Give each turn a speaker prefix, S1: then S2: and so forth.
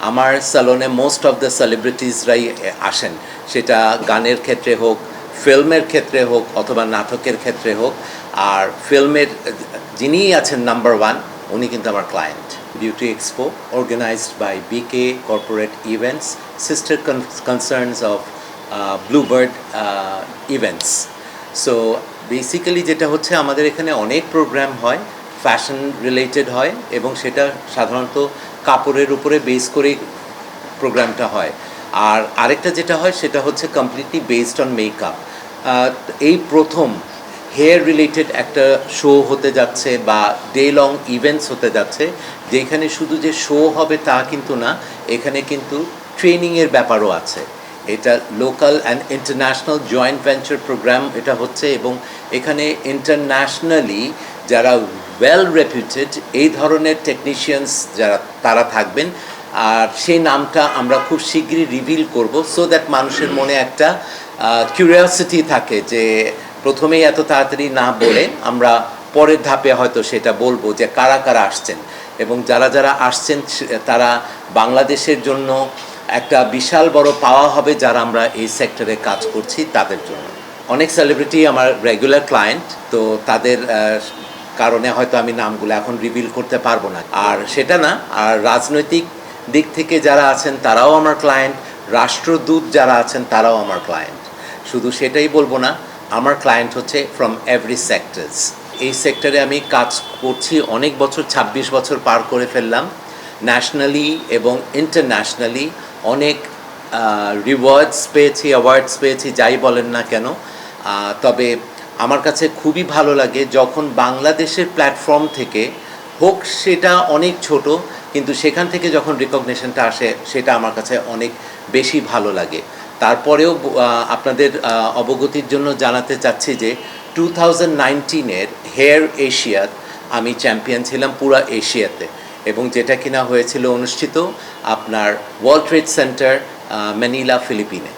S1: আমার স্যালনে most of the সেলিব্রিটিসরাই আসেন, সেটা গানের ক্ষেত্রে হোক, ফিল্মের ক্ষেত্রে হোক অথবা নাটকের ক্ষেত্রে হোক। আর ফিল্মের যিনি আছেন নাম্বার ওয়ান, উনি কিন্তু আমার client. Beauty expo organized by BK corporate events, sister concerns of Bluebird events. So basically যেটা হচ্ছে, আমাদের এখানে অনেক প্রোগ্রাম হয়, ফ্যাশন রিলেটেড হয়, এবং সেটা সাধারণত কাপড়ের উপরে বেস করেই প্রোগ্রামটা হয়। আর আরেকটা যেটা হয় সেটা হচ্ছে কমপ্লিটলি বেসড অন মেকআপ। এই প্রথম হেয়ার রিলেটেড একটা শো হতে যাচ্ছে বা ডে লং ইভেন্টস হতে যাচ্ছে, যেখানে শুধু যে শো হবে তা কিন্তু না, এখানে কিন্তু ট্রেনিংয়ের ব্যাপারও আছে। এটা local and international joint venture program এটা হচ্ছে, এবং এখানে ইন্টারন্যাশনালি যারা ওয়েল রেপুটেড এই ধরনের টেকনিশিয়ানস যারা তারা থাকবেন। আর সেই নামটা আমরা খুব শীঘ্রই রিভিল করব, সো দ্যাট মানুষের মনে একটা কিউরিওসিটি থাকে যে প্রথমেই এত তাড়াতাড়ি না বলে আমরা পরের ধাপে হয়তো সেটা বলবো যে কারা কারা আসছেন, এবং যারা যারা আসছেন তারা বাংলাদেশের জন্য একটা বিশাল বড় পাওয়া হবে, যারা আমরা এই সেক্টরে কাজ করছি তাদের জন্য। অনেক সেলিব্রিটি আমার রেগুলার ক্লায়েন্ট, তো তাদের কারণে হয়তো আমি নামগুলো এখন রিভিল করতে পারবো না। আর সেটা না, আর রাজনৈতিক দিক থেকে যারা আছেন তারাও আমার ক্লায়েন্ট, রাষ্ট্রদূত যারা আছেন তারাও আমার ক্লায়েন্ট। শুধু সেটাই বলবো না, আমার ক্লায়েন্ট হচ্ছে ফ্রম এভরি সেক্টরস। এই সেক্টরে আমি কাজ করছি অনেক বছর, 26 বছর পার করে ফেললাম। ন্যাশনালি এবং ইন্টারন্যাশনালি অনেক রিওয়ার্ডস পেয়েছি, অ্যাওয়ার্ডস পেয়েছি, যাই বলেন না কেন। তবে আমার কাছে খুবই ভালো লাগে যখন বাংলাদেশের প্ল্যাটফর্ম থেকে হোক, সেটা অনেক ছোট, কিন্তু সেখান থেকে যখন রিকগনিশনটা আসে সেটা আমার কাছে অনেক বেশি ভালো লাগে। তারপরেও আপনাদের অবগতির জন্য জানাতে চাচ্ছি যে 2019-এর হেয়ার এশিয়াত আমি চ্যাম্পিয়ন ছিলাম পুরা এশিয়াতে, এবং যেটা কিনা হয়েছিল অনুষ্ঠিত আপনার ওয়ার্ল্ড ট্রেড সেন্টার ম্যানিলা, ফিলিপিনে।